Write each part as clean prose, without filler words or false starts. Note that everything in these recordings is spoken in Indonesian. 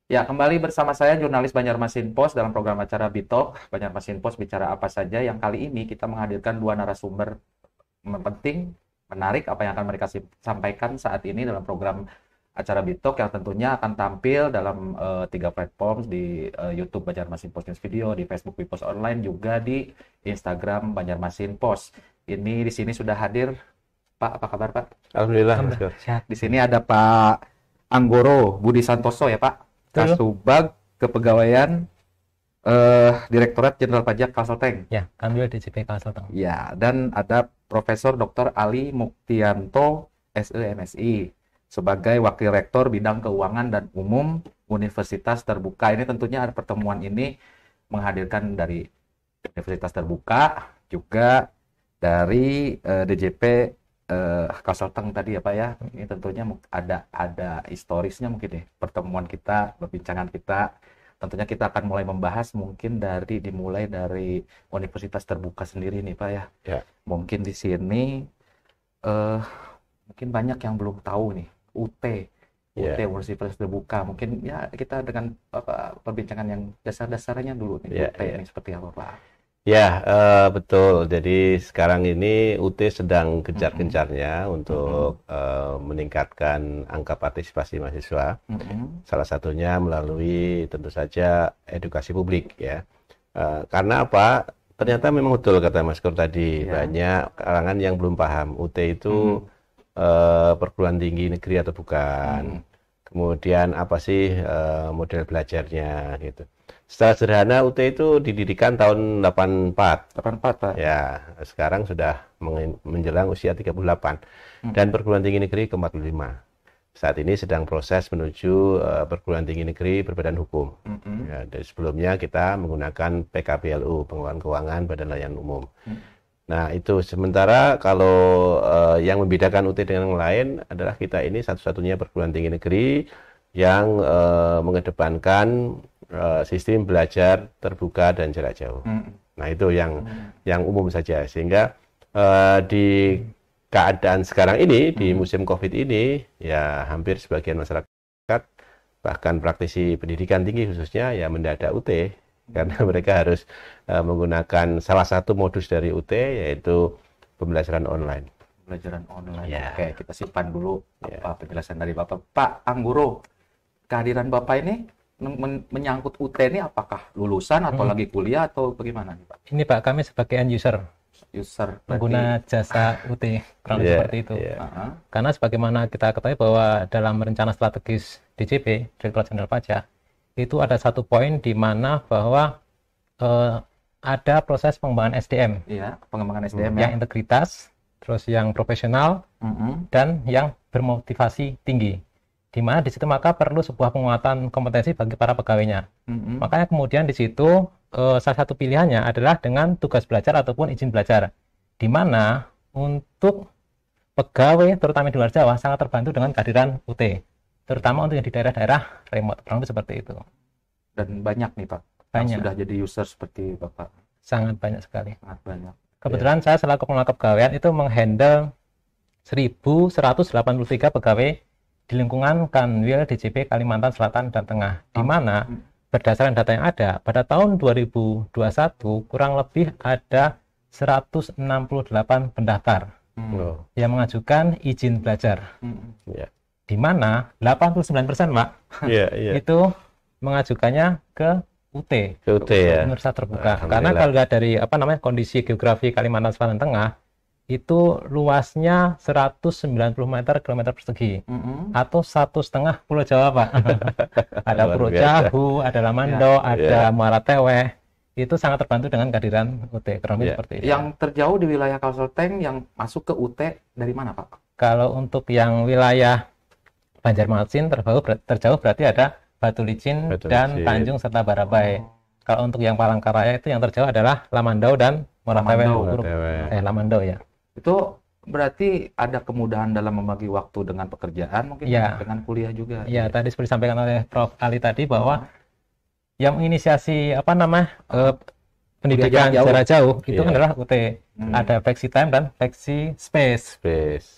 Ya, kembali bersama saya jurnalis Banjarmasin Post dalam program acara Bitalk. Banjarmasin Post bicara apa saja, yang kali ini kita menghadirkan dua narasumber penting, menarik apa yang akan mereka sampaikan saat ini dalam program acara Bitalk yang tentunya akan tampil dalam tiga platform di YouTube Banjarmasin Post News Video, di Facebook Bipost Online, juga di Instagram Banjarmasin Post. Ini di sini sudah hadir Pak, apa kabar Pak? Alhamdulillah, Mas Kur. Sehat. Di sini ada Pak Anggoro Budi Santoso ya Pak, Betul. Kasubag Kepegawaian Direktorat Jenderal Pajak Kalsel. Ya, kami di DJP Kalsel. Ya, dan ada Profesor Dr. Ali Muktianto SEMSI sebagai Wakil Rektor Bidang Keuangan dan Umum Universitas Terbuka. Ini tentunya ada pertemuan ini menghadirkan dari Universitas Terbuka, juga dari DJP Kalsel tadi ya Pak ya. Ini tentunya ada historisnya mungkin ya pertemuan kita, perbincangan kita. Tentunya kita akan mulai membahas mungkin dimulai dari Universitas Terbuka sendiri nih Pak ya. Ya. Mungkin di sini mungkin banyak yang belum tahu nih UT Universitas Terbuka. Mungkin ya kita dengan perbincangan yang dasar-dasarnya dulu nih, UT ini seperti apa Pak? Ya, betul. Jadi sekarang ini UT sedang gencar-gencarnya untuk meningkatkan angka partisipasi mahasiswa. Salah satunya melalui tentu saja edukasi publik ya. Karena apa? Ternyata memang betul kata Mas Kur tadi, banyak kalangan yang belum paham UT itu perguruan tinggi negeri atau bukan. Kemudian apa sih model belajarnya gitu. Secara sederhana UT itu didirikan tahun 84. 84 Pak. Ya, sekarang sudah menjelang usia 38. Dan perguruan tinggi negeri ke-45. Saat ini sedang proses menuju perguruan tinggi negeri berbadan hukum. Ya, dari sebelumnya kita menggunakan PKBLU, Pengelolaan Keuangan Badan Layanan Umum. Nah, itu sementara kalau yang membedakan UT dengan yang lain adalah kita ini satu-satunya perguruan tinggi negeri yang mengedepankan sistem belajar terbuka dan jarak jauh. Nah, itu yang umum saja. Sehingga di keadaan sekarang ini, di musim COVID ini, ya hampir sebagian masyarakat, bahkan praktisi pendidikan tinggi khususnya, ya mendadak UT. Karena mereka harus menggunakan salah satu modus dari UT, yaitu pembelajaran online. Pembelajaran online. Ya. Oke, kita simpan dulu apa penjelasan dari Bapak. Pak Anggoro, kehadiran Bapak ini menyangkut UT ini apakah lulusan atau lagi kuliah atau bagaimana nih Pak? Ini Pak, kami sebagai end user, pengguna jasa UT, kurang lebih seperti itu. Karena sebagaimana kita ketahui bahwa dalam rencana strategis DJP, Direktorat Jenderal Pajak, itu ada satu poin di mana bahwa ada proses pengembangan SDM. Iya, pengembangan SDM yang integritas, terus yang profesional, dan yang bermotivasi tinggi. Di mana di situ maka perlu sebuah penguatan kompetensi bagi para pegawainya. Makanya kemudian di situ salah satu pilihannya adalah dengan tugas belajar ataupun izin belajar. Di mana untuk pegawai terutama di luar Jawa sangat terbantu dengan kehadiran UT. Terutama untuk yang di daerah-daerah remote, kurang lebih seperti itu. Dan banyak nih Pak, banyak. Yang sudah jadi user seperti Bapak. Sangat banyak sekali. Sangat banyak. Kebetulan saya selaku pengelola kepegawaian itu menghandle 1.183 pegawai di lingkungan Kanwil DJP Kalimantan Selatan dan Tengah, di mana berdasarkan data yang ada pada tahun 2021 kurang lebih ada 168 pendaftar yang mengajukan izin belajar, di mana 89% Pak itu mengajukannya ke UT, Universitas Terbuka. Karena kalau lihat dari kondisi geografi Kalimantan Selatan Tengah, itu luasnya 190 km persegi atau 1,5 Pulau Jawa Pak. Ada Pulau Jahu, ada Lamando, ada Muara Teweh. Itu sangat terbantu dengan kehadiran UT. Seperti itu. Yang terjauh di wilayah Kalsel yang masuk ke UT dari mana Pak? Kalau untuk yang wilayah Banjarmasin terjauh berarti ada Batu Licin dan Tanjung serta Barabai. Kalau untuk yang Palangkaraya itu yang terjauh adalah Lamandau dan Muara Teweh. Lamandau ya. Itu berarti ada kemudahan dalam membagi waktu dengan pekerjaan mungkin dengan kuliah juga. Iya, tadi seperti disampaikan oleh Prof. Ali tadi bahwa yang menginisiasi pendidikan jarak jauh itu adalah UT. Ada flexi time dan flexi space.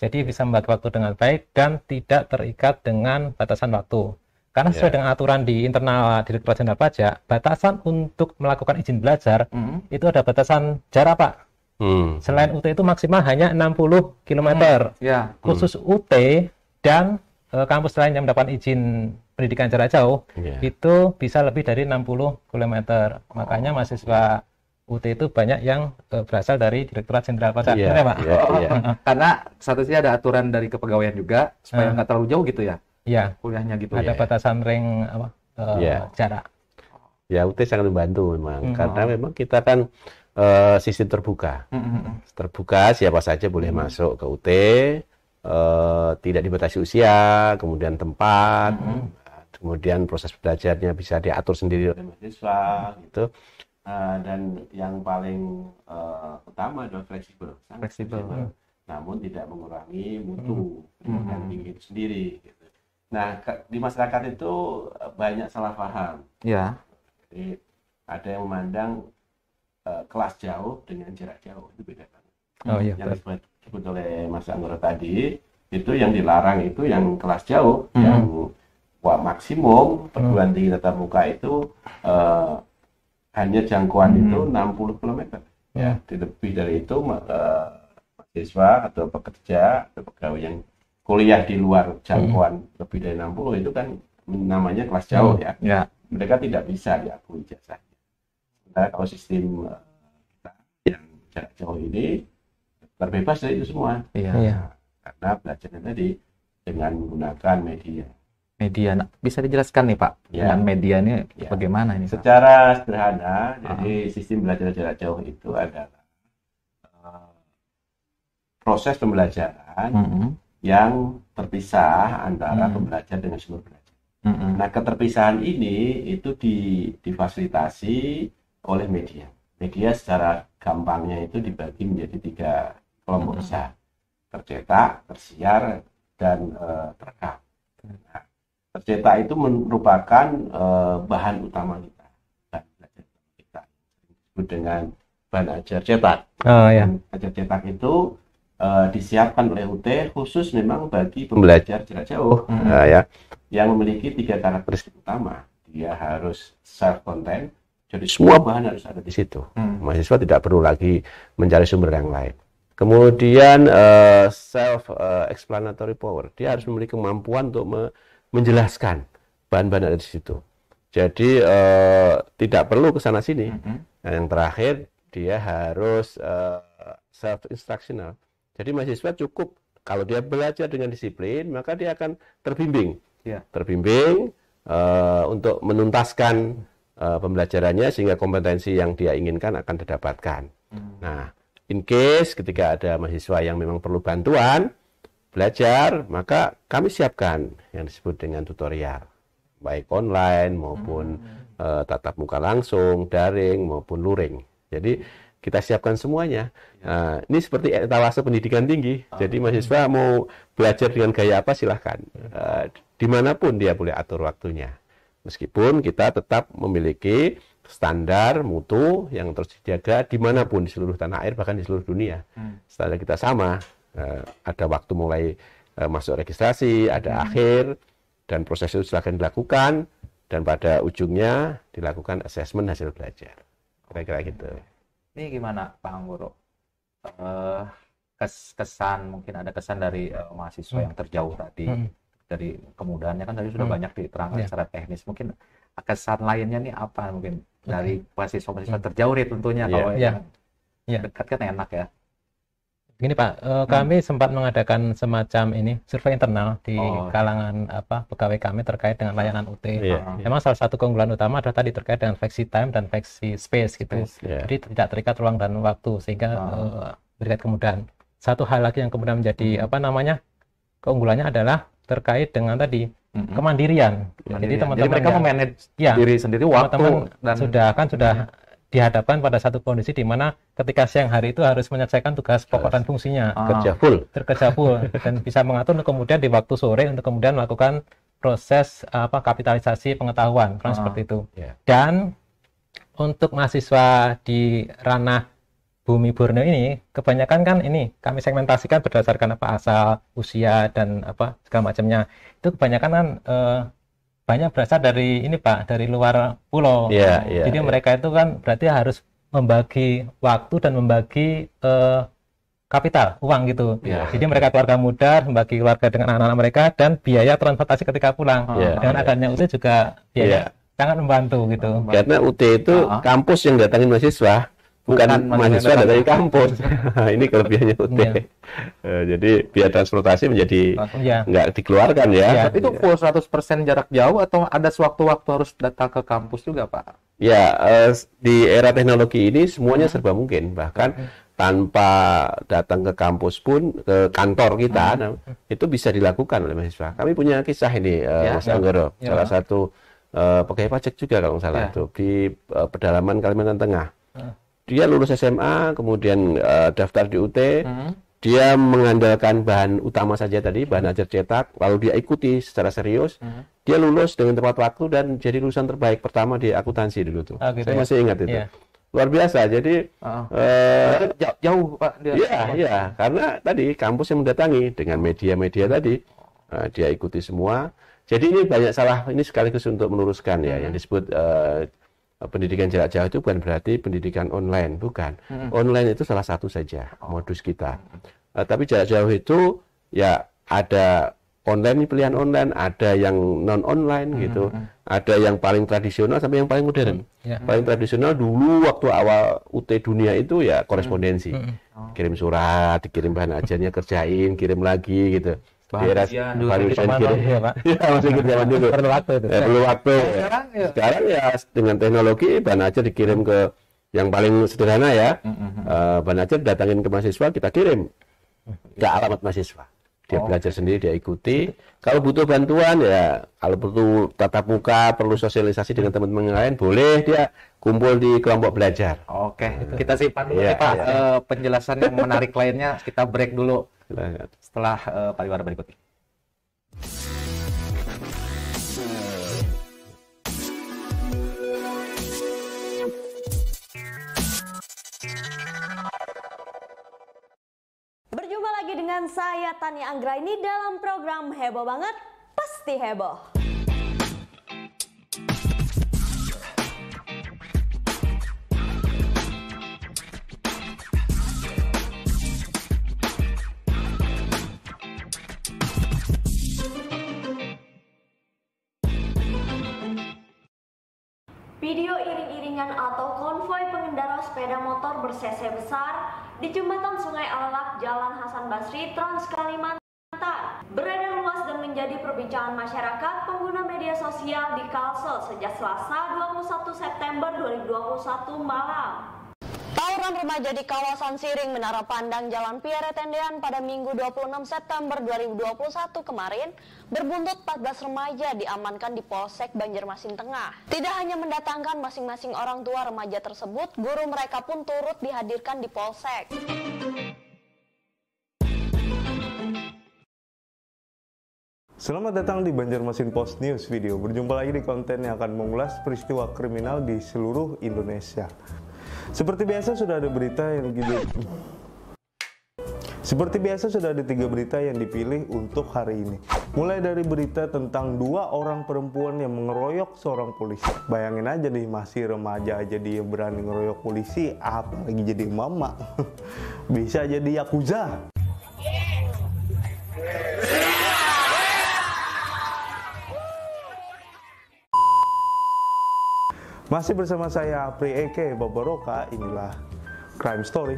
Jadi bisa membagi waktu dengan baik dan tidak terikat dengan batasan waktu. Karena sesuai dengan aturan di internal Direktorat Jenderal Pajak, batasan untuk melakukan izin belajar itu ada batasan jarak, Pak. Selain UT itu maksimal hanya 60 km. Khusus UT dan kampus lain yang mendapat izin pendidikan jarak jauh itu bisa lebih dari 60 km. Makanya mahasiswa UT itu banyak yang berasal dari Direktorat Jenderal Pajak. Benar, Pak? Karena statusnya ada aturan dari kepegawaian juga supaya nggak terlalu jauh gitu ya. Iya, kuliahnya gitu. Ada batasan ring jarak. Ya, UT sangat membantu memang karena memang kita kan sistem terbuka. Terbuka, siapa saja boleh masuk ke UT, tidak dibatasi usia, kemudian tempat, kemudian proses belajarnya bisa diatur sendiri oleh mahasiswa gitu. Dan yang paling utama adalah fleksibel. Namun tidak mengurangi mutu pendidikan tinggi itu sendiri gitu. Nah, di masyarakat itu banyak salah paham. Jadi ada yang memandang kelas jauh dengan jarak jauh itu beda banget. Yang disebut oleh Mas Anggoro tadi itu yang dilarang itu yang kelas jauh, yang maksimum perguruan tinggi tatap muka itu hanya jangkauan itu 60 km. Lebih dari itu mahasiswa atau pekerja atau pegawai yang kuliah di luar jangkauan lebih dari 60 itu kan namanya kelas jauh ya. Mereka tidak bisa diakui jasanya. Sementara kalau sistem kita yang jarak jauh ini terbebas dari itu semua. Karena belajarnya tadi dengan menggunakan media. Nah, bisa dijelaskan nih Pak, dengan media ini bagaimana ini? Secara sederhana, jadi sistem belajar jarak jauh itu adalah proses pembelajaran yang terpisah antara pembelajar dengan sumber belajar. Nah, keterpisahan ini itu difasilitasi oleh media. Media secara gampangnya itu dibagi menjadi 3 kelompok besar: tercetak, tersiar, dan terekam. Nah, tercetak itu merupakan bahan utama kita, bahan belajar kita, disebut dengan bahan ajar cetak. Ajar cetak itu disiapkan oleh UT khusus memang bagi pembelajar jarak jauh, yang memiliki 3 karakteristik utama. Dia harus self content, jadi semua bahan harus ada di situ. Mahasiswa tidak perlu lagi mencari sumber yang lain. Kemudian self explanatory power, dia harus memiliki kemampuan untuk menjelaskan bahan-bahan ada di situ. Jadi tidak perlu ke sana sini. Dan yang terakhir, dia harus self instructional. Jadi mahasiswa cukup kalau dia belajar dengan disiplin, maka dia akan terbimbing. Terbimbing untuk menuntaskan pembelajarannya sehingga kompetensi yang dia inginkan akan didapatkan. Nah, in case ketika ada mahasiswa yang memang perlu bantuan belajar, maka kami siapkan yang disebut dengan tutorial, baik online maupun tatap muka langsung, daring maupun luring. Jadi kita siapkan semuanya. Nah, ini seperti etalase pendidikan tinggi. Jadi mahasiswa mau belajar dengan gaya apa silahkan. Dimanapun dia boleh atur waktunya. Meskipun kita tetap memiliki standar mutu yang terus dijaga dimanapun di seluruh tanah air, bahkan di seluruh dunia. Standar kita sama. Ada waktu mulai masuk registrasi, ada akhir, dan proses itu silahkan dilakukan. Dan pada ujungnya dilakukan asesmen hasil belajar. Kira-kira gitu. Ini gimana Pak Anggoro? Kesan, mungkin ada kesan dari mahasiswa yang terjauh tadi, dari kemudahannya kan tadi sudah banyak diterangkan secara teknis. Mungkin kesan lainnya nih apa mungkin dari mahasiswa terjauh nih tentunya, kalau yang dekat kan enak ya. Gini Pak, kami sempat mengadakan semacam ini survei internal di kalangan pegawai kami terkait dengan layanan UT. Memang salah satu keunggulan utama adalah tadi terkait dengan flexi time dan flexi space gitu. Jadi tidak terikat ruang dan waktu sehingga berikat kemudahan. Satu hal lagi yang kemudian menjadi keunggulannya adalah terkait dengan tadi kemandirian. Jadi teman-teman mereka memanage diri sendiri waktu dan sudah dihadapkan pada satu kondisi di mana ketika siang hari itu harus menyelesaikan tugas pokok dan fungsinya, kerja full dan bisa mengatur untuk kemudian di waktu sore untuk kemudian melakukan proses kapitalisasi pengetahuan, seperti itu. Dan untuk mahasiswa di ranah Bumi Borneo ini kebanyakan kan ini kami segmentasikan berdasarkan asal, usia dan segala macamnya. Itu kebanyakan kan banyak berasal dari ini Pak, dari luar pulau. Jadi mereka itu kan berarti harus membagi waktu dan membagi kapital, uang gitu. Jadi mereka keluarga muda membagi keluarga dengan anak-anak mereka dan biaya transportasi ketika pulang. Dengan adanya UT juga biaya sangat membantu gitu. Karena UT itu kampus yang datangin mahasiswa, bukan mahasiswa datangin kampus. Ini kelebihannya UT. Jadi biaya transportasi menjadi nggak dikeluarkan ya. Tapi itu full 100% jarak jauh atau ada sewaktu-waktu harus datang ke kampus juga, Pak? Ya, di era teknologi ini semuanya serba mungkin. Bahkan tanpa datang ke kampus pun, ke kantor kita, itu bisa dilakukan oleh mahasiswa. Kami punya kisah ini, Mas Anggoro. Salah satu pegawai pajak juga kalau nggak salah itu di pedalaman Kalimantan Tengah. Dia lulus SMA, kemudian daftar di UT. Dia mengandalkan bahan utama saja tadi, bahan ajar cetak, lalu dia ikuti secara serius. Dia lulus dengan tepat waktu dan jadi lulusan terbaik pertama di akuntansi dulu tuh. Saya masih ingat itu. Luar biasa. Jadi jauh Pak dia. Iya, karena tadi kampus yang mendatangi dengan media-media tadi, dia ikuti semua. Jadi ini banyak salah, ini sekaligus untuk meluruskan ya, yang disebut pendidikan jarak jauh itu bukan berarti pendidikan online, bukan. Online itu salah satu saja modus kita. Tapi jarak jauh itu ya ada online, pilihan online, ada yang non online gitu, ada yang paling tradisional sampai yang paling modern. Paling tradisional dulu waktu awal UT dunia itu ya korespondensi, kirim surat, dikirim bahan ajarnya, kerjain, kirim lagi gitu. Masih ikut zaman dulu. Perlu waktu. Sekarang ya dengan teknologi bahan ajar dikirim ke yang paling sederhana ya. Bahan ajar datangin ke mahasiswa, kita kirim ke alamat mahasiswa. Dia belajar sendiri, dia ikuti. Kalau butuh bantuan ya, kalau butuh tatap muka, perlu sosialisasi dengan teman-teman lain, boleh dia kumpul di kelompok belajar. Oke, kita simpan dulu Pak. Penjelasan yang menarik lainnya kita break dulu setelah pariwara berikut ini. Berjumpa lagi dengan saya Tania Anggraini dalam program Heboh Banget, Pasti Heboh. Video iring-iringan atau konvoi pengendara sepeda motor ber-cc besar di jembatan Sungai Alalak, Jalan Hasan Basri, Trans Kalimantan beredar luas dan menjadi perbincangan masyarakat pengguna media sosial di Kalsel sejak Selasa 21 September 2021 malam. Tawuran remaja di kawasan Siring Menara Pandang Jalan Pierre Tendean pada Minggu 26 September 2021 kemarin berbuntut 14 remaja diamankan di Polsek Banjarmasin Tengah. Tidak hanya mendatangkan masing-masing orang tua remaja tersebut, guru mereka pun turut dihadirkan di Polsek. Selamat datang di Banjarmasin Post News Video. Berjumpa lagi di konten yang akan mengulas peristiwa kriminal di seluruh Indonesia. Seperti biasa sudah ada tiga berita yang dipilih untuk hari ini. Mulai dari berita tentang 2 orang perempuan yang mengeroyok seorang polisi. Bayangin aja nih, masih remaja aja dia berani ngeroyok polisi, apalagi jadi mama. Bisa jadi yakuza. Masih bersama saya Apri Eke Babaroka, inilah Crime Story.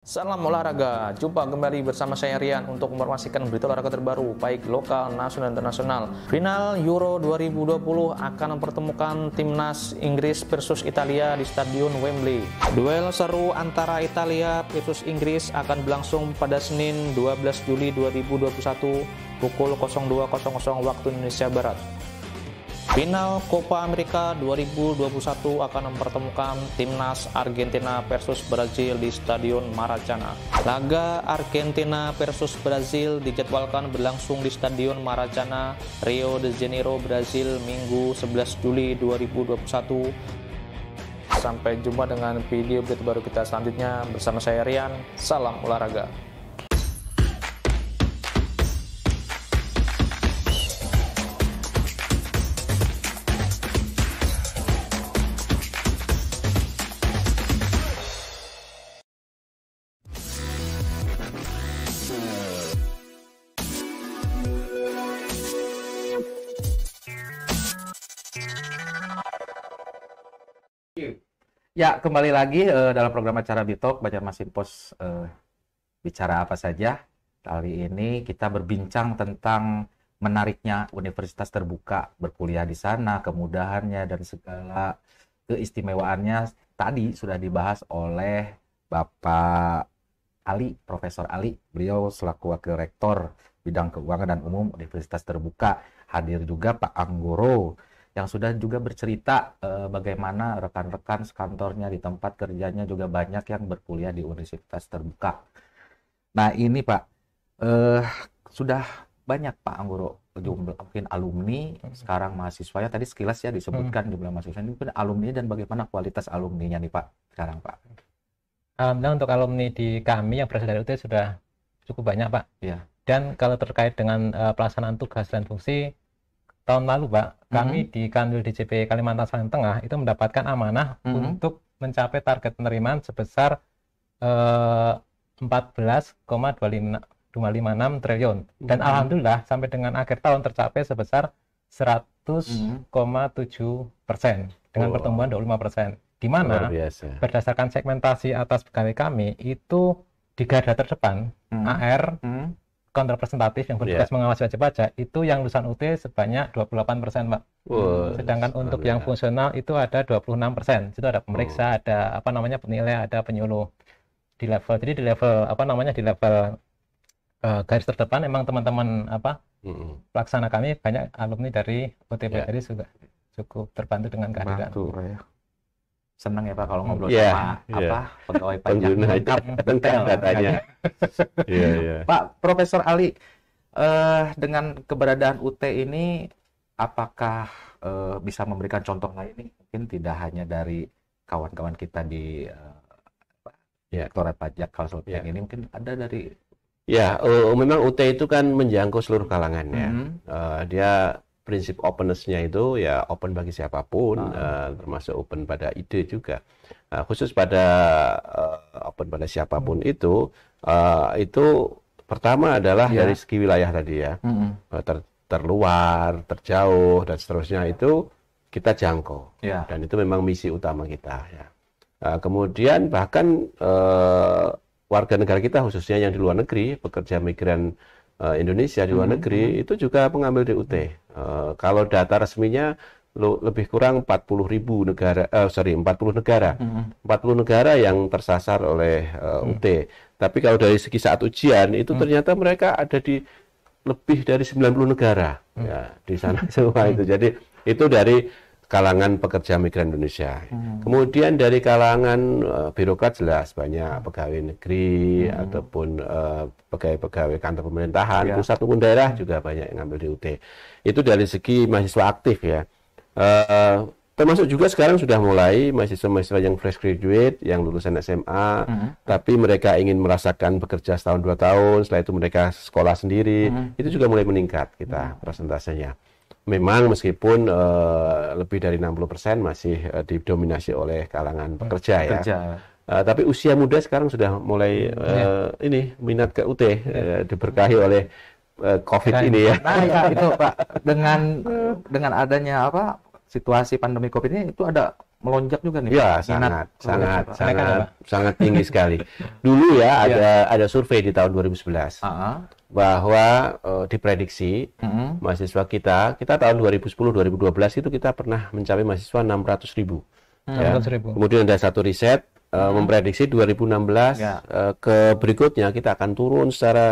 Salam olahraga, jumpa kembali bersama saya Rian untuk menginformasikan berita olahraga terbaru baik lokal, nasional, dan internasional. Final Euro 2020 akan mempertemukan timnas Inggris versus Italia di Stadion Wembley. Duel seru antara Italia versus Inggris akan berlangsung pada Senin 12 Juli 2021 pukul 02.00 waktu Indonesia Barat. Final Copa America 2021 akan mempertemukan timnas Argentina versus Brazil di Stadion Maracana. Laga Argentina versus Brazil dijadwalkan berlangsung di Stadion Maracana, Rio de Janeiro, Brazil, Minggu 11 Juli 2021. Sampai jumpa dengan video berita baru kita selanjutnya. Bersama saya Rian, salam olahraga. Ya, kembali lagi dalam program acara Bitalk Banjarmasin Pos bicara apa saja. Kali ini kita berbincang tentang menariknya universitas terbuka, berkuliah di sana, kemudahannya dan segala keistimewaannya tadi sudah dibahas oleh Bapak Ali, Profesor Ali. Beliau selaku Wakil Rektor Bidang Keuangan dan Umum Universitas Terbuka. Hadir juga Pak Anggoro yang sudah juga bercerita bagaimana rekan-rekan sekantornya di tempat kerjanya juga banyak yang berkuliah di Universitas Terbuka. Nah ini Pak, sudah banyak Pak Anggoro jumlah mungkin alumni, sekarang mahasiswanya tadi sekilas ya disebutkan jumlah mahasiswa ini mungkin alumni dan bagaimana kualitas alumninya nih Pak sekarang Pak. Alhamdulillah untuk alumni di kami yang berasal dari UT sudah cukup banyak Pak. Ya. Dan kalau terkait dengan pelaksanaan tugas dan fungsi, tahun lalu Pak, kami di Kanwil DJP Kalimantan Selatan Tengah itu mendapatkan amanah untuk mencapai target penerimaan sebesar 14,256 triliun. Dan alhamdulillah sampai dengan akhir tahun tercapai sebesar 100,7% dengan pertumbuhan 25%. Di mana berdasarkan segmentasi atas pegawai kami itu di garda terdepan AR representatif yang bertugas mengawasi wajib pajak itu yang lulusan UT sebanyak 28% Pak. Sedangkan untuk yang fungsional itu ada 26%. Itu ada pemeriksa, ada penilai, ada penyuluh di level. Jadi di level di level garis terdepan memang teman-teman pelaksana kami banyak alumni dari UTP. Jadi juga cukup terbantu dengan kehadiran. Senang ya Pak kalau ngobrol sama pegawai pajak lengkap detail datanya. Pak Profesor Ali, dengan keberadaan UT ini apakah bisa memberikan contoh lain nih? Mungkin tidak hanya dari kawan-kawan kita di Direktorat Pajak kalau yang ini mungkin ada dari memang UT itu kan menjangkau seluruh kalangan ya. Dia prinsip openness-nya itu ya open bagi siapapun, termasuk open pada ide juga. Khusus pada open pada siapapun itu pertama adalah dari segi wilayah tadi ya, terluar, terjauh dan seterusnya itu kita jangkau. Dan itu memang misi utama kita ya. Kemudian bahkan warga negara kita khususnya yang di luar negeri, pekerja migran Indonesia di luar negeri itu juga pengambil DUT. Kalau data resminya lebih kurang 40 negara. 40 negara yang tersasar oleh UT. Tapi kalau dari segi saat ujian itu ternyata mereka ada di lebih dari 90 negara ya di sana semua itu. Jadi itu dari kalangan pekerja migran Indonesia. Kemudian dari kalangan birokrat jelas banyak pegawai negeri ataupun pegawai kantor pemerintahan, pusat maupun daerah juga banyak yang ngambil di UT. Itu dari segi mahasiswa aktif ya. Termasuk juga sekarang sudah mulai mahasiswa-mahasiswa yang fresh graduate, yang lulusan SMA, tapi mereka ingin merasakan bekerja setahun 2 tahun, setelah itu mereka sekolah sendiri, itu juga mulai meningkat kita persentasenya. Memang meskipun lebih dari 60% masih didominasi oleh kalangan pekerja ya. Tapi usia muda sekarang sudah mulai minat ke UT diberkahi oleh COVID ini ya. Nah ya itu Pak, dengan adanya situasi pandemi COVID ini itu ada melonjak juga nih. Ya, sangat tinggi sekali. Dulu ya ada survei di tahun 2011 bahwa diprediksi mahasiswa kita tahun 2010-2012 itu kita pernah mencapai mahasiswa 600.000. Kemudian ada satu riset memprediksi 2016 ke berikutnya kita akan turun secara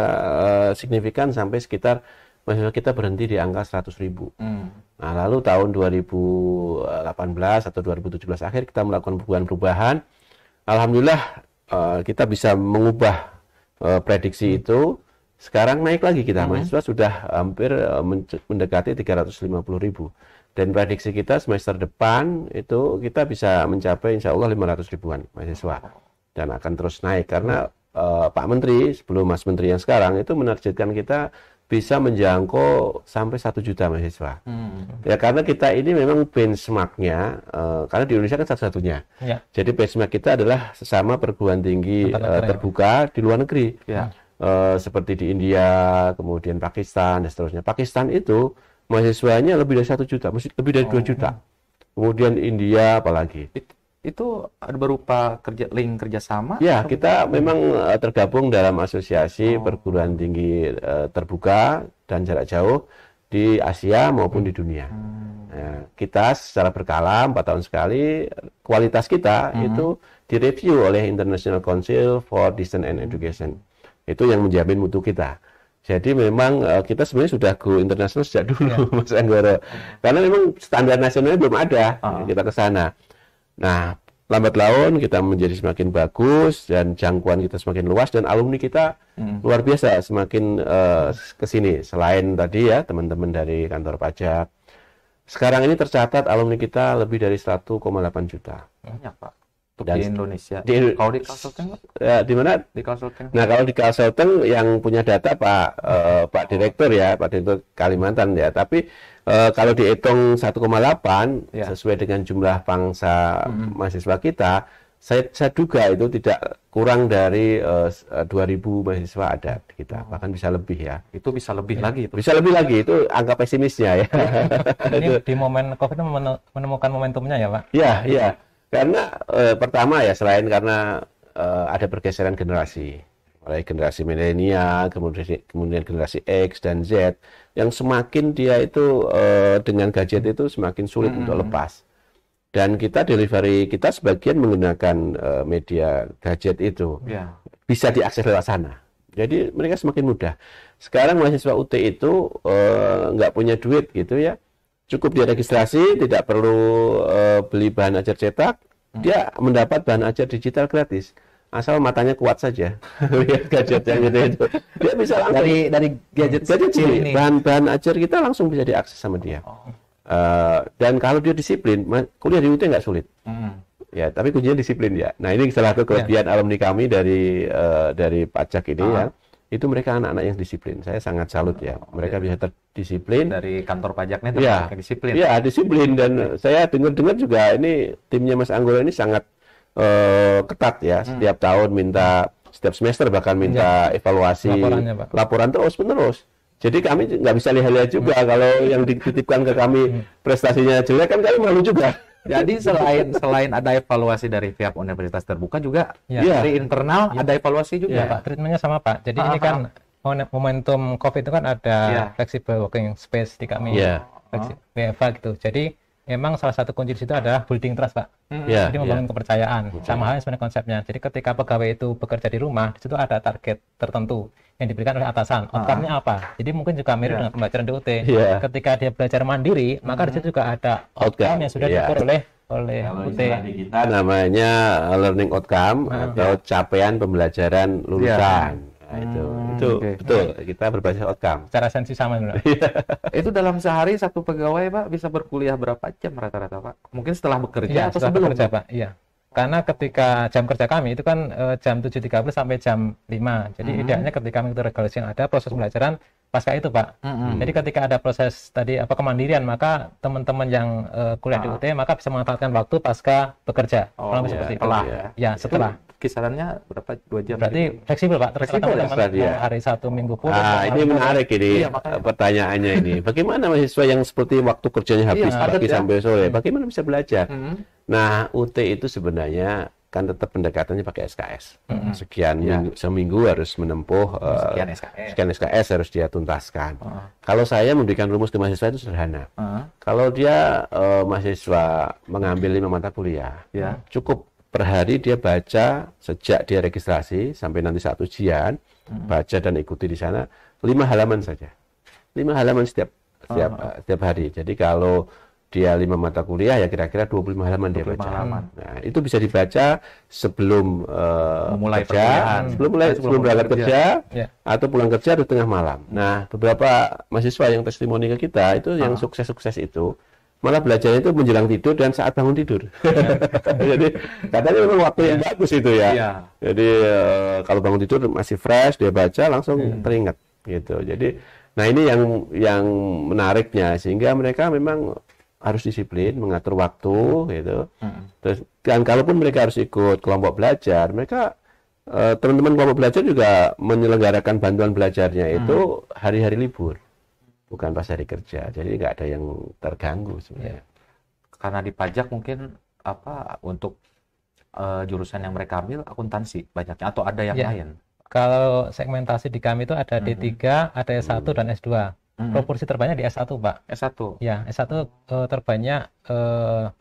signifikan sampai sekitar mahasiswa kita berhenti di angka 100.000. Nah, lalu tahun 2018 atau 2017 akhir kita melakukan perubahan. Alhamdulillah kita bisa mengubah prediksi itu. Sekarang naik lagi kita, mahasiswa sudah hampir mendekati 350.000. Dan prediksi kita semester depan itu kita bisa mencapai insya Allah 500 ribuan mahasiswa. Dan akan terus naik karena Pak Menteri, sebelum Mas Menteri yang sekarang itu menargetkan kita bisa menjangkau sampai 1 juta mahasiswa. Ya karena kita ini memang benchmarknya, karena di Indonesia kan satu-satunya. Ya. Jadi benchmark kita adalah sesama perguruan tinggi terbuka di luar negeri. Ya. Seperti di India, kemudian Pakistan, dan seterusnya. Pakistan itu mahasiswanya lebih dari 1 juta, lebih dari 2 juta. Kemudian India apalagi. Itu ada berupa link kerjasama? Ya, kita memang tergabung dalam asosiasi perguruan tinggi terbuka dan jarak jauh di Asia maupun di dunia. Nah, kita secara berkala 4 tahun sekali, kualitas kita itu direview oleh International Council for Distance and Education. Itu yang menjamin mutu kita. Jadi memang kita sebenarnya sudah go internasional sejak dulu, Mas Anggoro. Karena memang standar nasionalnya belum ada, kita ke sana. Nah, lambat laun kita menjadi semakin bagus dan jangkauan kita semakin luas dan alumni kita luar biasa semakin ke sini. Selain tadi ya teman-teman dari kantor pajak. Sekarang ini tercatat alumni kita lebih dari 1,8 juta. Banyak, Pak. Dan di Indonesia. Kalau di Kalsel ya, di mana? Di Kalsel. Nah, kalau di Kalsel yang punya data Pak Direktur ya, Pak Direktur Kalimantan ya. Tapi kalau dihitung 1,8 sesuai dengan jumlah pangsa mahasiswa kita, saya duga itu tidak kurang dari 2.000 mahasiswa ada di kita, bahkan bisa lebih ya. Itu bisa lebih lagi itu. Bisa lebih lagi, itu angka pesimisnya ya. Ini di momen Covid menemukan momentumnya ya, Pak? Iya, iya. Karena pertama ya selain karena ada pergeseran generasi, mulai generasi milenial, kemudian generasi X dan Z, yang semakin dia itu dengan gadget itu semakin sulit untuk lepas. Dan kita delivery kita sebagian menggunakan media gadget itu, bisa diakses lewat sana. Jadi mereka semakin mudah. Sekarang mahasiswa UT itu nggak punya duit gitu ya. Cukup dia registrasi, tidak perlu beli bahan ajar cetak, dia mendapat bahan ajar digital gratis. Asal matanya kuat saja. Lihat gadget yang itu. Dia bisa langsung dari gadget ini. Bahan ajar kita langsung bisa diakses sama dia. Dan kalau dia disiplin, kuliah di UT nggak sulit. Ya, tapi kuncinya disiplin ya. Nah, ini salah satu kelebihan alumni kami dari pajak ini ya. Itu mereka anak-anak yang disiplin. Saya sangat salut ya. Mereka bisa terdisiplin. Dari kantor pajaknya disiplin. Iya, disiplin. Dan saya dengar juga ini timnya Mas Anggoro ini sangat ketat ya. Setiap tahun setiap semester bahkan minta evaluasi. Laporan terus-menerus. Jadi kami nggak bisa lihat-lihat juga kalau yang dititipkan ke kami prestasinya jelek kan kami malu juga. Jadi selain ada evaluasi dari pihak universitas terbuka juga dari internal ada evaluasi juga. Pak, treatmentnya sama Pak. Jadi ini kan momentum COVID itu kan ada flexible working space di kami, WFH gitu. Jadi memang salah satu kunci di situ adalah building trust, Pak. Jadi membangun kepercayaan. Sama halnya sebenarnya konsepnya. Jadi ketika pegawai itu bekerja di rumah, di situ ada target tertentu yang diberikan oleh atasan. Outcome-nya apa? Jadi mungkin juga mirip dengan pembelajaran di UT. Ketika dia belajar mandiri, maka di situ juga ada outcome yang sudah diukur oleh UT. Kita namanya learning outcome atau capaian pembelajaran lulusan. Nah, itu betul. Kita berbasis outcome. Secara esensi sama. Itu dalam sehari satu pegawai Pak bisa berkuliah berapa jam rata-rata Pak? Mungkin setelah bekerja atau sebelum bekerja Pak? Iya. Karena ketika jam kerja kami itu kan jam 7.30 sampai jam 5. Jadi idealnya ketika mengikuti regulasi yang ada, proses pembelajaran pasca itu Pak. Jadi ketika ada proses tadi kemandirian, maka teman-teman yang kuliah di UT maka bisa memanfaatkan waktu pasca bekerja. Seperti itu. Ya, setelah. Kisarannya berapa? 2 jam? Berarti fleksibel Pak. Terserah teman-teman hari Sabtu Minggu pun. Ini menarik ini pertanyaannya ini. Bagaimana mahasiswa yang seperti waktu kerjanya habis pagi sampai sore, bagaimana bisa belajar? Nah, UT itu sebenarnya kan tetap pendekatannya pakai SKS. Sekian seminggu harus menempuh sekian SKS harus dia tuntaskan. Kalau saya memberikan rumus ke mahasiswa itu sederhana. Kalau dia mahasiswa mengambil 5 mata kuliah, cukup per hari dia baca sejak dia registrasi sampai nanti saat ujian, baca dan ikuti di sana 5 halaman saja. 5 5 halaman setiap hari. Jadi kalau dia 5 mata kuliah ya kira-kira 25 halaman dia 25 baca. halaman. Nah, itu bisa dibaca sebelum Memulai kerja, perkuliahan. sebelum berangkat kerja, Ya. atau pulang kerja di tengah malam. Nah, beberapa mahasiswa yang testimoni ke kita itu yang sukses-sukses itu malah belajarnya itu menjelang tidur dan saat bangun tidur. Jadi katanya memang waktu yang bagus itu ya. Iya. Jadi kalau bangun tidur masih fresh, dia baca langsung teringat gitu. Jadi, nah ini yang menariknya sehingga mereka memang harus disiplin mengatur waktu gitu. Terus dan kalaupun mereka harus ikut kelompok belajar, mereka teman-teman kelompok belajar juga menyelenggarakan bantuan belajarnya itu hari-hari libur, bukan pas hari kerja. Jadi nggak ada yang terganggu sebenarnya. Karena di pajak mungkin untuk jurusan yang mereka ambil akuntansi banyaknya atau ada yang lain. Kalau segmentasi di kami itu ada D3, ada S1 dan S2. Proporsi terbanyak di S1, Pak. S1. Ya, S1 terbanyak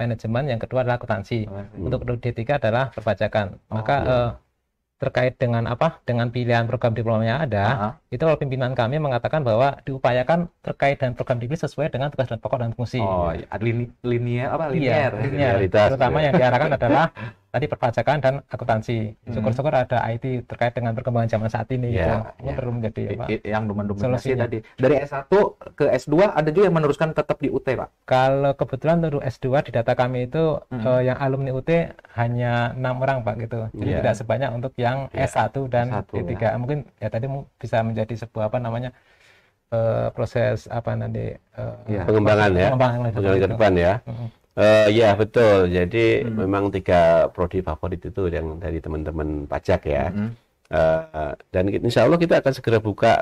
manajemen, yang kedua adalah akuntansi. Untuk D3 adalah perpajakan. Maka terkait dengan dengan pilihan program diplomanya ada, itu kalau pimpinan kami mengatakan bahwa diupayakan terkait dengan program diplomi sesuai dengan tugas dan pokok dan fungsi. Oh, linear. Linearitas, Terutama yang diarahkan adalah tadi perpajakan dan akuntansi. Syukur-syukur ada IT terkait dengan perkembangan zaman saat ini. Itu perlu menjadi yang dominasi solusinya. tadi. Dari S1 ke S2 ada juga yang meneruskan tetap di UT, Pak. Kalau kebetulan untuk S2 di data kami itu yang alumni UT hanya 6 orang, Pak, gitu. Jadi tidak sebanyak untuk yang S1 dan D3. Mungkin ya tadi bisa menjadi sebuah proses pengembangan ke depan ya. Ya betul. Jadi memang 3 prodi favorit itu yang dari teman-teman pajak ya. Dan insya Allah kita akan segera buka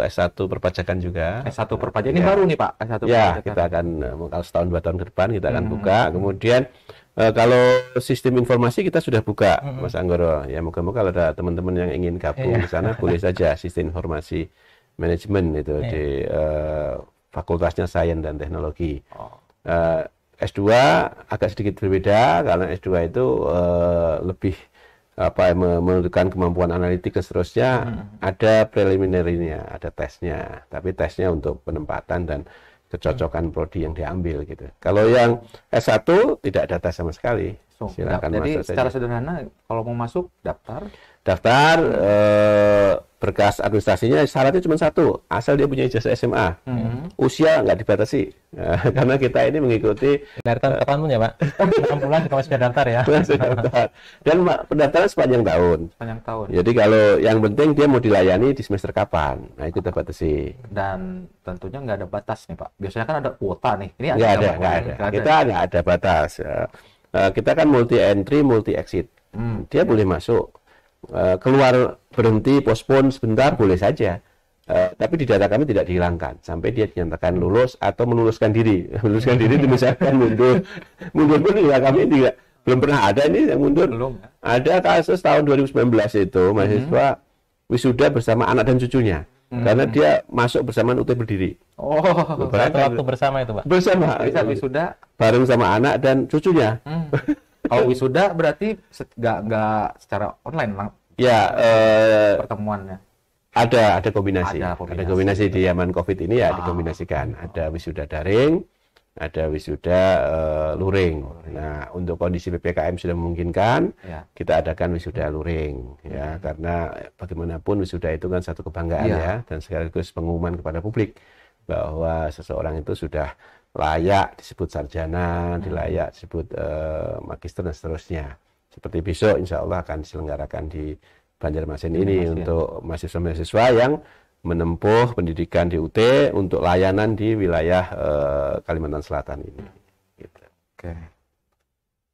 S1 perpajakan juga. S1 perpajakan ini baru nih, Pak. S1 ya, kita akan kalau setahun 2 tahun ke depan kita akan buka. Kemudian kalau sistem informasi kita sudah buka, Mas Anggoro. Ya moga-moga kalau ada teman-teman yang ingin gabung di sana boleh saja sistem informasi manajemen itu di fakultasnya Sains dan Teknologi. S2 agak sedikit berbeda karena S2 itu lebih menentukan kemampuan analitik dan seterusnya. Ada preliminary-nya, ada tesnya, tapi tesnya untuk penempatan dan kecocokan prodi yang diambil gitu. Kalau yang S1 tidak ada tes sama sekali. Silakan jadi masuk secara saja. sederhana kalau mau masuk daftar berkas administrasinya syaratnya cuma 1, asal dia punya ijazah SMA. Usia nggak dibatasi. Karena kita ini mengikuti dari tahun kapan pun ya, Pak. 6 bulan juga sudah daftar ya. Dan pendaftaran sepanjang tahun. Jadi kalau yang penting dia mau dilayani di semester kapan, nah itu kita batasi. Dan tentunya nggak ada batas nih, Pak. Biasanya kan ada kuota nih. Ini nggak ada. Kita nggak ada batas. Kita kan multi entry, multi exit. Dia boleh masuk, keluar, berhenti, postpone sebentar boleh saja. Tapi di data kami tidak dihilangkan sampai dia dinyatakan lulus atau meluluskan diri. Meluluskan diri itu misalkan mundur pun juga kami belum pernah ada ini yang mundur. Ada kasus tahun 2019 itu mahasiswa wisuda bersama anak dan cucunya. Karena dia masuk bersamaan UT berdiri. Waktu bersama itu, Pak. Bersama. Bisa wisuda bareng sama anak dan cucunya. Kalau wisuda berarti nggak secara online ya, pertemuannya. Ada kombinasi. Ada kombinasi di zaman COVID ini ya dikombinasikan. Ada wisuda daring, ada wisuda luring. Nah, untuk kondisi PPKM sudah memungkinkan, kita adakan wisuda luring ya, karena bagaimanapun wisuda itu kan satu kebanggaan ya, dan sekaligus pengumuman kepada publik bahwa seseorang itu sudah layak disebut sarjana, layak disebut magister dan seterusnya. Seperti besok insya Allah akan diselenggarakan di Banjarmasin ini untuk mahasiswa-mahasiswa yang menempuh pendidikan di UT untuk layanan di wilayah Kalimantan Selatan ini. Gitu. Oke.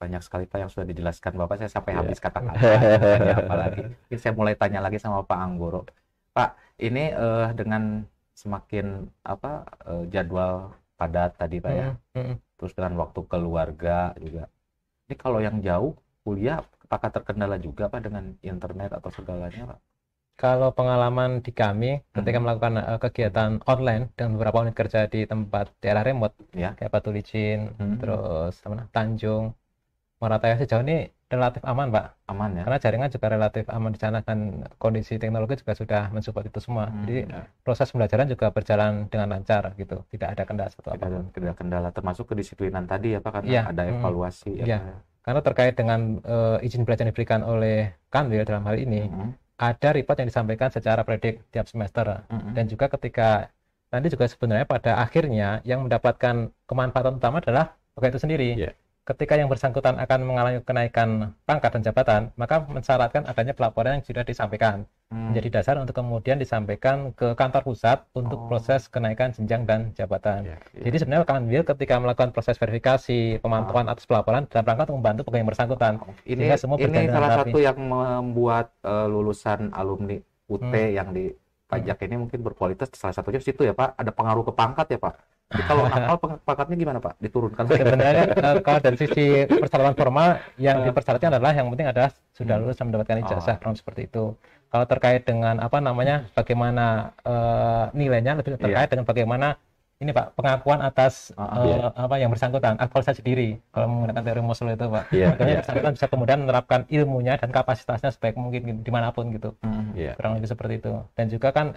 Banyak sekali, Pak, yang sudah dijelaskan Bapak. Saya sampai habis kata-kata. Apalagi. Mungkin saya mulai tanya lagi sama Pak Anggoro. Pak, ini dengan semakin jadwal padat tadi, Pak ya. Terus dengan waktu keluarga juga. Ini kalau yang jauh kuliah apakah terkendala juga, Pak, dengan internet atau segalanya, Pak? Kalau pengalaman di kami ketika melakukan kegiatan online dengan beberapa unit kerja di tempat daerah remote, kayak Batu Licin, terus Tanjung, Morataya sejauh ini relatif aman, Pak. Aman ya. Karena jaringan juga relatif aman di sana dan kondisi teknologi juga sudah mensupport itu semua. Jadi proses pembelajaran juga berjalan dengan lancar gitu. Tidak ada kendala satu apapun. Tidak ada kendala termasuk kedisiplinan tadi ya Pak, karena Iya. ada evaluasi ya. Iya. Pak. Karena terkait dengan izin belajar yang diberikan oleh Kanwil dalam hal ini, ada report yang disampaikan secara predik tiap semester. Dan juga ketika nanti juga sebenarnya pada akhirnya yang mendapatkan kemanfaatan utama adalah pegawai itu sendiri. Yeah. Ketika yang bersangkutan akan mengalami kenaikan pangkat dan jabatan, maka mensyaratkan adanya pelaporan yang sudah disampaikan. Menjadi dasar untuk kemudian disampaikan ke kantor pusat untuk proses kenaikan jenjang dan jabatan. Jadi sebenarnya Kanwil ketika melakukan proses verifikasi, pemantauan atas pelaporan dalam rangka untuk membantu pegawai yang bersangkutan. Ini semua ini berjalan salah rapi. satu yang membuat lulusan alumni UT yang di pajak ini mungkin berkualitas, salah satunya situ ya Pak, ada pengaruh ke pangkat ya Pak. Jadi kalau nakal pangkatnya gimana Pak? Diturunkan? Sebenarnya kalau dari sisi persyaratan formal yang dipersyaratkan adalah yang penting adalah sudah lulus dan mendapatkan ijazah, kurang seperti itu. Kalau terkait dengan bagaimana nilainya lebih terkait dengan bagaimana ini Pak, pengakuan atas yang bersangkutan, aktualisasi diri kalau menggunakan teori Mosul itu Pak. Makanya bersangkutan bisa kemudian menerapkan ilmunya dan kapasitasnya sebaik mungkin dimanapun gitu. Kurang lebih seperti itu. Dan juga kan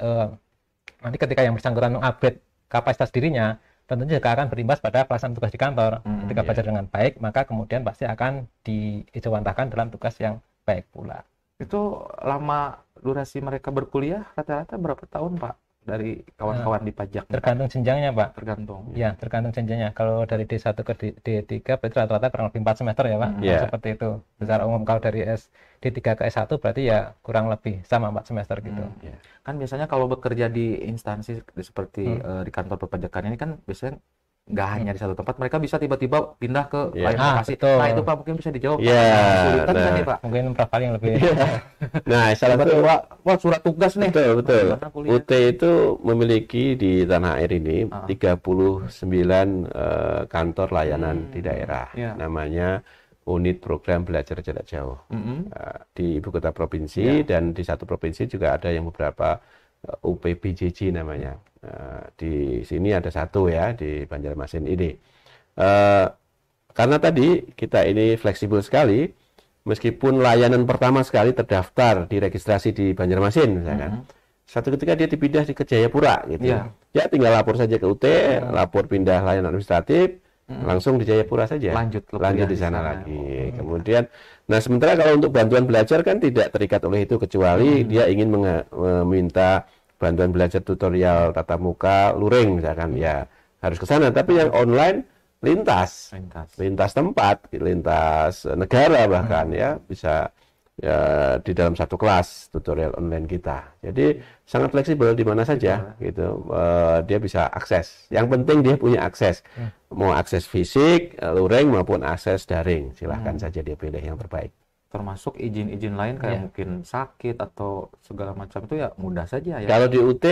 nanti ketika yang bersangkutan mengupgrade kapasitas dirinya, tentunya juga akan berimbas pada pelaksanaan tugas di kantor. Ketika belajar dengan baik, maka kemudian pasti akan diijawantahkan dalam tugas yang baik pula. Itu lama durasi mereka berkuliah rata-rata berapa tahun Pak? Dari kawan-kawan di pajak? Tergantung jenjangnya Pak. Tergantung. Ya, tergantung jenjangnya. Kalau dari D1 ke D3 berarti rata-rata kurang lebih 4 semester ya Pak. Seperti itu. Secara umum kalau dari D3 ke S1 berarti ya kurang lebih sama 4 semester gitu. Kan biasanya kalau bekerja di instansi seperti di kantor perpajakan ini kan biasanya nggak hanya di satu tempat, mereka bisa tiba-tiba pindah ke lain lokasi. Nah itu Pak mungkin bisa dijawab. Kesulitan kan nih Pak? Mungkin Prof yang lebih. Nah, salah satu wah surat tugas nih. Betul. UT itu memiliki di tanah air ini 39 kantor layanan di daerah. Namanya Unit Program Belajar Jarak Jauh. Di ibu kota provinsi dan di satu provinsi juga ada yang beberapa UPBJJ namanya. Di sini ada satu ya di Banjarmasin ini. Karena tadi kita ini fleksibel sekali, meskipun layanan pertama sekali terdaftar diregistrasi di Banjarmasin, misalkan. Satu ketika dia dipindah ke Jayapura, gitu. Ya tinggal lapor saja ke UT, lapor pindah layanan administratif, langsung di Jayapura saja. Lanjut di sana lagi. Kemudian, nah sementara kalau untuk bantuan belajar kan tidak terikat oleh itu kecuali dia ingin meminta bantuan belajar tutorial tatap muka luring misalkan, ya harus ke sana. Tapi yang online lintas tempat, lintas negara bahkan ya bisa ya di dalam satu kelas tutorial online kita. Jadi sangat fleksibel di mana saja gitu. Dia bisa akses. Yang penting dia punya akses. Mau akses fisik, luring maupun akses daring, silahkan saja dia pilih yang terbaik. Termasuk izin-izin lain kayak mungkin sakit atau segala macam itu ya mudah saja ya. Kalau di UT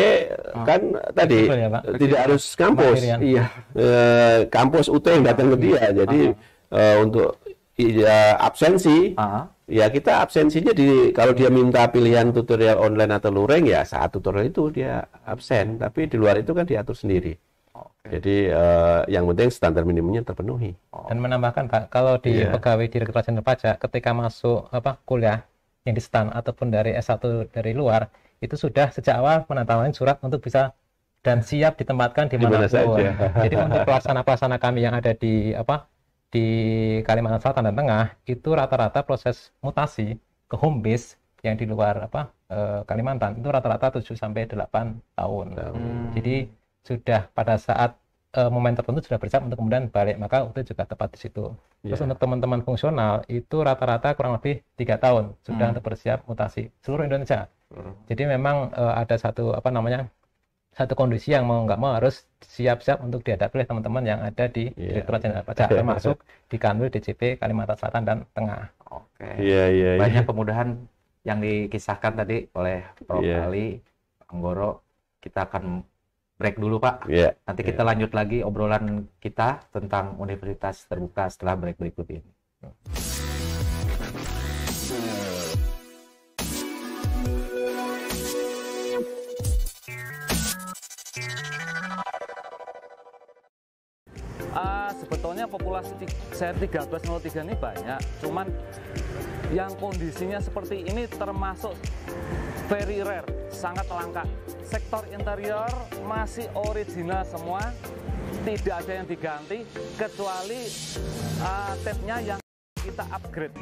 kan tadi tidak harus kampus. Kampus UT yang datang ke dia. Jadi untuk absensi ya kita absensinya kalau dia minta pilihan tutorial online atau luring ya saat tutorial itu dia absen, tapi di luar itu kan diatur sendiri. Jadi yang penting standar minimumnya terpenuhi. Dan menambahkan Pak, kalau di pegawai Direktorat Jenderal Pajak ketika masuk kuliah yang di STAN ataupun dari S1 dari luar, itu sudah sejak awal menandatangani surat untuk bisa dan siap ditempatkan di mana saja. Jadi untuk pelaksana kami yang ada di Kalimantan Selatan dan Tengah itu rata-rata proses mutasi ke home base yang di luar Kalimantan itu rata-rata 7 sampai 8 tahun. Jadi sudah pada saat momen tertentu sudah bersiap untuk kemudian balik, maka itu juga tepat di situ. Terus untuk teman-teman fungsional itu rata-rata kurang lebih 3 tahun sudah untuk bersiap mutasi seluruh Indonesia. Jadi memang ada satu satu kondisi yang mau nggak mau harus siap-siap untuk dihadapi oleh teman-teman yang ada di Direktorat Jenderal Pajak, termasuk di Kanwil DJP Kalimantan Selatan dan Tengah. Banyak kemudahan yang dikisahkan tadi oleh Prof. Ali Anggoro. Kita akan break dulu Pak. Nanti kita lanjut lagi obrolan kita tentang Universitas Terbuka setelah break berikut ini. sebetulnya populasi CR1303 ini banyak, cuman yang kondisinya seperti ini termasuk very rare, sangat langka. Sektor interior masih original semua, tidak ada yang diganti kecuali tapnya yang kita upgrade.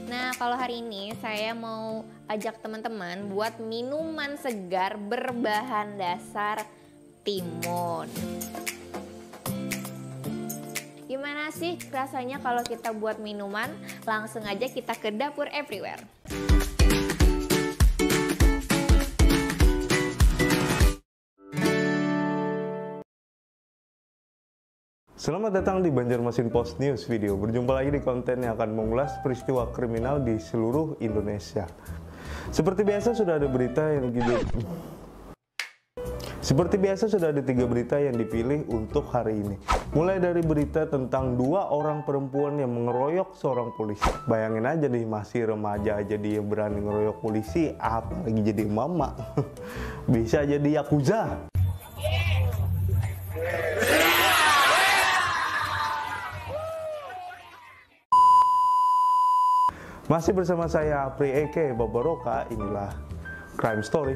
Nah, kalau hari ini saya mau ajak teman-teman buat minuman segar berbahan dasar timun. Gimana sih rasanya kalau kita buat minuman? Langsung aja kita ke Dapur Everywhere. Selamat datang di Banjarmasin Post News Video. Berjumpa lagi di konten yang akan mengulas peristiwa kriminal di seluruh Indonesia. Seperti biasa sudah ada tiga berita yang dipilih untuk hari ini. Mulai dari berita tentang 2 orang perempuan yang mengeroyok seorang polisi. Bayangin aja nih, masih remaja aja dia berani ngeroyok polisi, apalagi jadi mama. Bisa jadi yakuza. Masih bersama saya Apri Eke Babaroka, inilah Crime Story.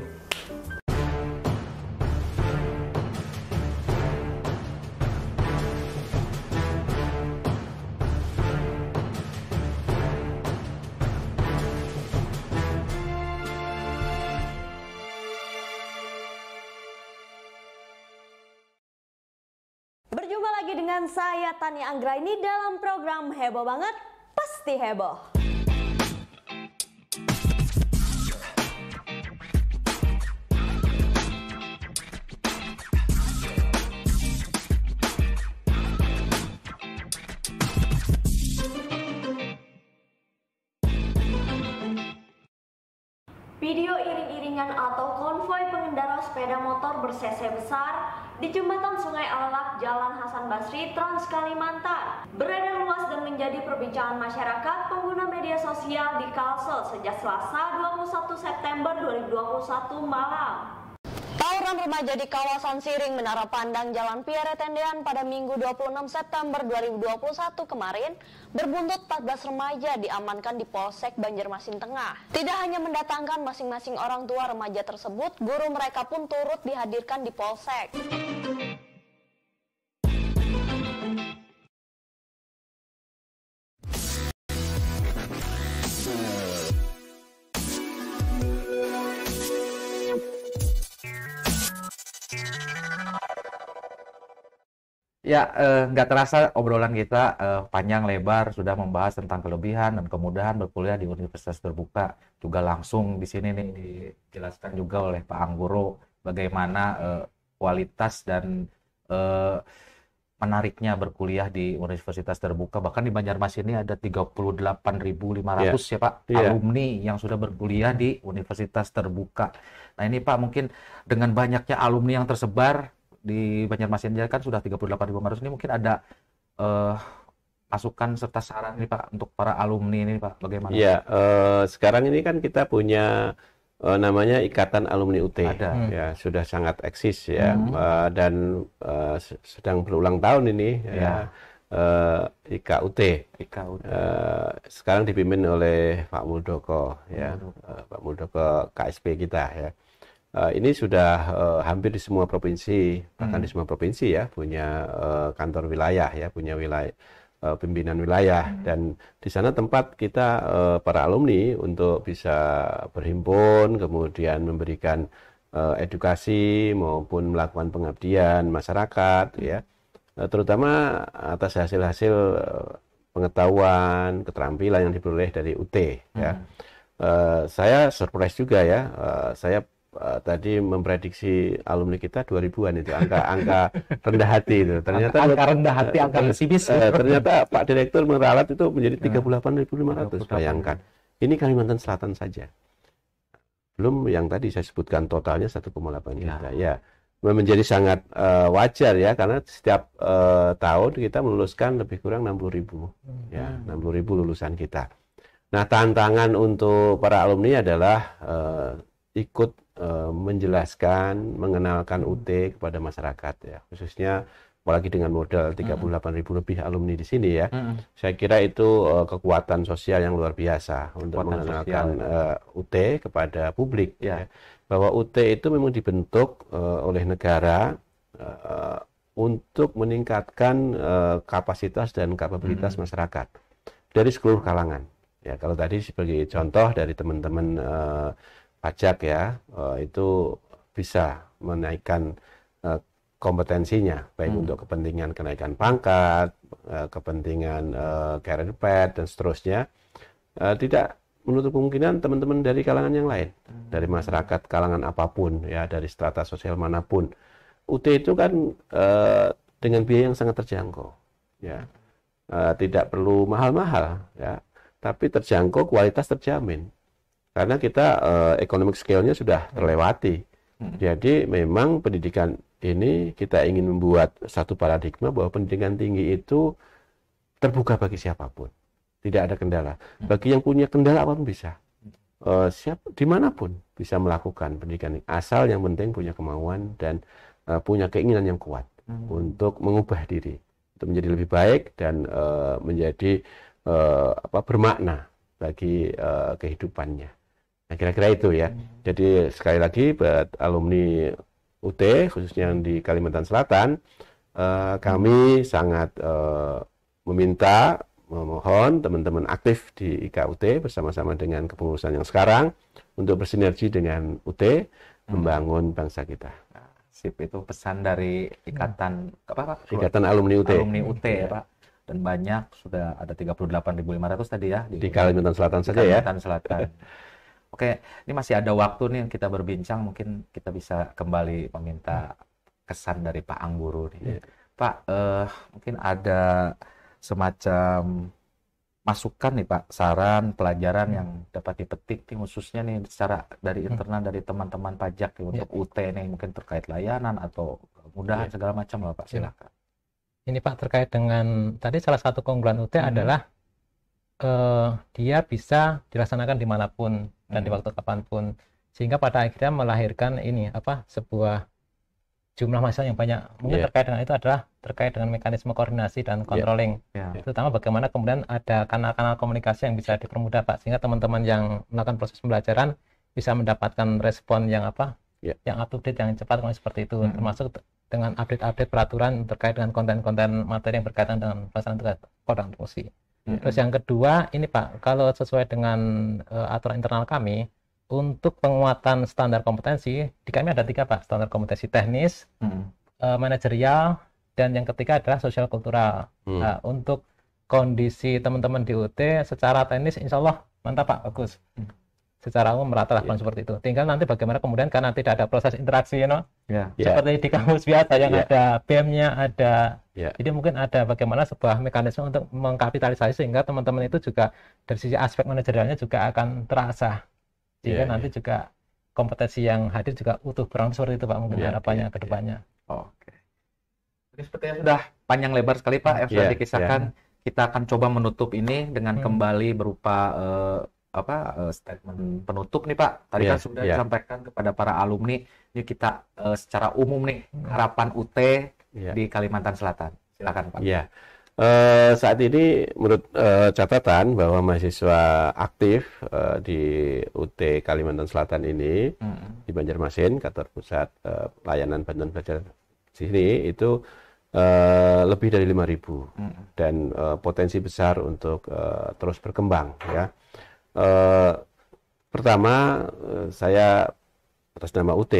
Berjumpa lagi dengan saya Tania Anggraini dalam program Heboh Banget, Pasti Heboh. Video iring-iringan atau konvoi pengendara sepeda motor ber-cc besar di jembatan Sungai Alelak, Jalan Hasan Basri, Trans Kalimantan beredar luas dan menjadi perbincangan masyarakat pengguna media sosial di Kalsel sejak Selasa 21 September 2021 malam. Tawuran remaja di kawasan Siring Menara Pandang Jalan Pierre Tendean pada Minggu 26 September 2021 kemarin berbuntut 14 remaja diamankan di Polsek Banjarmasin Tengah. Tidak hanya mendatangkan masing-masing orang tua remaja tersebut, guru mereka pun turut dihadirkan di Polsek. Ya, nggak terasa obrolan kita panjang lebar sudah membahas tentang kelebihan dan kemudahan berkuliah di Universitas Terbuka. Juga langsung di sini nih dijelaskan juga oleh Pak Anggoro bagaimana kualitas dan menariknya berkuliah di Universitas Terbuka. Bahkan di Banjarmasin ini ada 38.500 ya Pak alumni yang sudah berkuliah di Universitas Terbuka. Nah ini Pak, mungkin dengan banyaknya alumni yang tersebar di Banjarmasin kan sudah 38.500 ini, mungkin ada masukan serta saran ini Pak untuk para alumni ini Pak, bagaimana? Iya, sekarang ini kan kita punya namanya Ikatan Alumni UT. Ada. Ya, sudah sangat eksis ya, dan sedang berulang tahun ini ya. IKUT. Sekarang dipimpin oleh Pak Muldoko ya, Pak Muldoko KSP kita ya. Ini sudah hampir di semua provinsi, bahkan di semua provinsi ya, punya kantor wilayah ya, punya wilayah pimpinan wilayah, dan di sana tempat kita para alumni untuk bisa berhimpun, kemudian memberikan edukasi maupun melakukan pengabdian masyarakat ya, terutama atas hasil-hasil pengetahuan, keterampilan yang diperoleh dari UT ya. Saya surprise juga ya, saya tadi memprediksi alumni kita 2000-an itu, angka rendah hati itu. Ternyata angka rendah hati, angka pesimis. Ternyata Pak Direktur meralat itu menjadi 38.500. Bayangkan. Ini Kalimantan Selatan saja. Belum yang tadi saya sebutkan totalnya 1,8 juta. Ya. menjadi sangat wajar ya, karena setiap tahun kita meluluskan lebih kurang 60.000 ya, 60.000 lulusan kita. Nah, tantangan untuk para alumni adalah ikut menjelaskan, mengenalkan UT kepada masyarakat ya, khususnya apalagi dengan modal 38.000 lebih alumni di sini ya. Saya kira itu kekuatan sosial yang luar biasa untuk mengenalkan UT kepada publik ya. Bahwa UT itu memang dibentuk oleh negara untuk meningkatkan kapasitas dan kapabilitas masyarakat dari seluruh kalangan. Ya, kalau tadi sebagai contoh dari teman-teman pajak ya, itu bisa menaikkan kompetensinya, baik untuk kepentingan kenaikan pangkat, kepentingan career path, dan seterusnya. Tidak menutup kemungkinan teman-teman dari kalangan yang lain, dari masyarakat kalangan apapun, ya, dari strata sosial manapun. UT itu kan dengan biaya yang sangat terjangkau, ya, tidak perlu mahal-mahal, ya, tapi terjangkau, kualitas terjamin, karena kita economic scale-nya sudah terlewati. Jadi memang pendidikan ini kita ingin membuat satu paradigma bahwa pendidikan tinggi itu terbuka bagi siapapun, tidak ada kendala. Bagi yang punya kendala apapun bisa, dimanapun bisa melakukan pendidikan, asal yang penting punya kemauan dan punya keinginan yang kuat untuk mengubah diri, untuk menjadi lebih baik dan menjadi bermakna bagi kehidupannya. Nah, kira-kira itu ya. Jadi sekali lagi buat alumni UT khususnya di Kalimantan Selatan, kami sangat memohon teman-teman aktif di IKUT bersama-sama dengan kepengurusan yang sekarang untuk bersinergi dengan UT membangun bangsa kita. Sip, itu pesan dari Ikatan Ikatan Alumni UT. Alumni UT ya, Pak. Dan banyak, sudah ada 38.500 tadi ya di Kalimantan Selatan saja ya. Kalimantan Selatan. Oke, ini masih ada waktu nih kita berbincang, mungkin kita bisa kembali meminta kesan dari Pak Angguru nih. Pak, mungkin ada semacam masukan nih Pak, saran, pelajaran yang dapat dipetik nih, khususnya nih secara dari internal dari teman-teman pajak nih, untuk UT nih, mungkin terkait layanan atau kemudahan segala macam lah Pak, silakan. Ini Pak, terkait dengan tadi salah satu keunggulan UT adalah dia bisa dilaksanakan dimanapun dan di waktu kapanpun, sehingga pada akhirnya melahirkan ini sebuah jumlah mahasiswa yang banyak. Mungkin terkait dengan itu adalah terkait dengan mekanisme koordinasi dan controlling, terutama bagaimana kemudian ada kanal-kanal komunikasi yang bisa dipermudah Pak, sehingga teman-teman yang melakukan proses pembelajaran bisa mendapatkan respon yang yang up to date, yang cepat, seperti itu, termasuk dengan update-update peraturan terkait dengan konten-konten materi yang berkaitan dengan pelaksanaan tugas kodam fungsi. Terus yang kedua ini Pak, kalau sesuai dengan aturan internal kami, untuk penguatan standar kompetensi, di kami ada 3 Pak, standar kompetensi teknis, manajerial, dan yang ketiga adalah sosial kultural. Nah, untuk kondisi teman-teman di UT secara teknis insya Allah mantap Pak, bagus. Secara umum merata lah seperti itu. Tinggal nanti bagaimana kemudian, karena tidak ada proses interaksi seperti di kampus biasa yang ada BEM-nya, ada jadi mungkin ada bagaimana sebuah mekanisme untuk mengkapitalisasi sehingga teman-teman itu juga dari sisi aspek manajerialnya juga akan terasa, sehingga nanti juga kompetensi yang hadir juga utuh, kurang seperti itu Pak, mungkin harapannya ke depannya. Oke. Jadi sepertinya sudah panjang lebar sekali Pak yang sudah dikisahkan. Kita akan coba menutup ini dengan kembali berupa statement penutup nih Pak. Tadi kan sudah disampaikan kepada para alumni. Ini kita secara umum nih harapan UT di Kalimantan Selatan. Silakan Pak. Saat ini menurut catatan bahwa mahasiswa aktif di UT Kalimantan Selatan ini di Banjarmasin, kantor pusat pelayanan bantuan belajar sini itu lebih dari 5.000 dan potensi besar untuk terus berkembang ya. Pertama, saya atas nama UT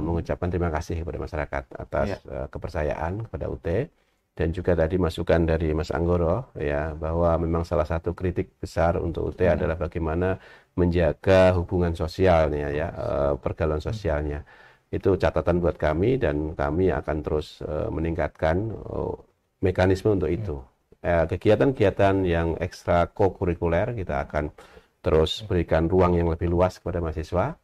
mengucapkan terima kasih kepada masyarakat atas kepercayaan kepada UT, dan juga tadi masukan dari Mas Anggoro ya, bahwa memang salah satu kritik besar untuk UT adalah bagaimana menjaga hubungan sosialnya ya, pergaulan sosialnya. Itu catatan buat kami, dan kami akan terus meningkatkan mekanisme untuk itu. Kegiatan-kegiatan yang ekstra kokurikuler kita akan terus berikan ruang yang lebih luas kepada mahasiswa,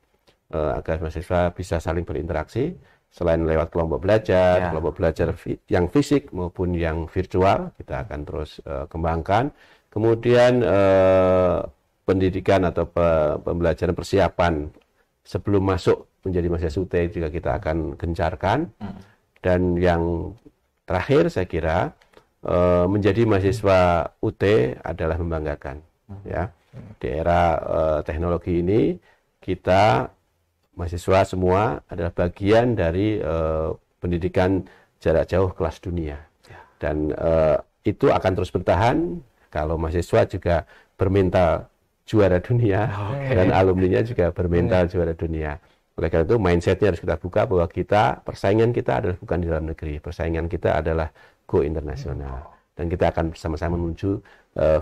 agar mahasiswa bisa saling berinteraksi, Selain lewat kelompok belajar yang fisik maupun yang virtual, kita akan terus kembangkan. Kemudian pendidikan atau pembelajaran persiapan sebelum masuk menjadi mahasiswa UT juga kita akan gencarkan. Dan yang terakhir saya kira menjadi mahasiswa UT adalah membanggakan. Ya, di era teknologi ini kita mahasiswa semua adalah bagian dari pendidikan jarak jauh kelas dunia, dan itu akan terus bertahan kalau mahasiswa juga bermental juara dunia dan alumninya juga bermental juara dunia. Oleh karena itu mindsetnya harus kita buka bahwa persaingan kita adalah bukan di dalam negeri, persaingan kita adalah go internasional, dan kita akan bersama-sama menuju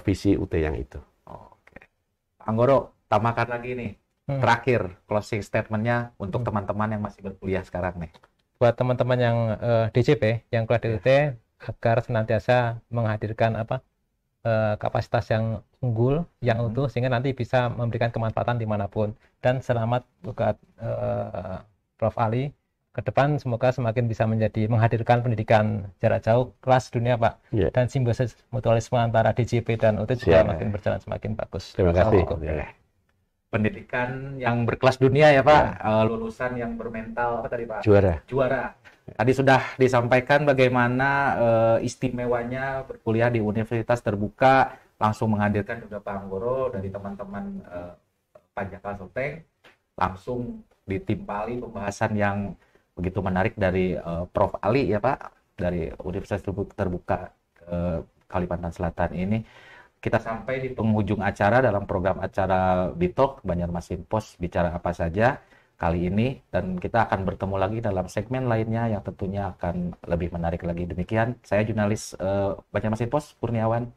visi UT yang itu. Oke, Pak Anggoro, tambahkan lagi nih. Terakhir, closing statement-nya untuk teman-teman yang masih berkuliah sekarang nih. Buat teman-teman yang DJP, yang kuliah di UT, agar senantiasa menghadirkan kapasitas yang unggul, yang utuh, sehingga nanti bisa memberikan kemanfaatan dimanapun. Dan selamat buat Prof. Ali. Ke depan semoga semakin bisa menghadirkan pendidikan jarak jauh kelas dunia, Pak. Dan simbiosis mutualisme antara DJP dan UT juga makin berjalan semakin bagus. Terima kasih. Pendidikan yang berkelas dunia ya Pak, lulusan yang bermental apa tadi Pak? Juara. Tadi sudah disampaikan bagaimana istimewanya berkuliah di universitas terbuka, langsung menghadirkan juga Pak Anggoro dari teman-teman Panjaka Soteng, langsung ditimpali pembahasan yang begitu menarik dari Prof. Ali ya Pak, dari Universitas Terbuka Kalimantan Selatan ini. Kita sampai di penghujung acara dalam program acara Bitalk Banjarmasin Pos Bicara Apa Saja kali ini, dan kita akan bertemu lagi dalam segmen lainnya yang tentunya akan lebih menarik lagi. Demikian, saya jurnalis Banjarmasin Pos Kurniawan.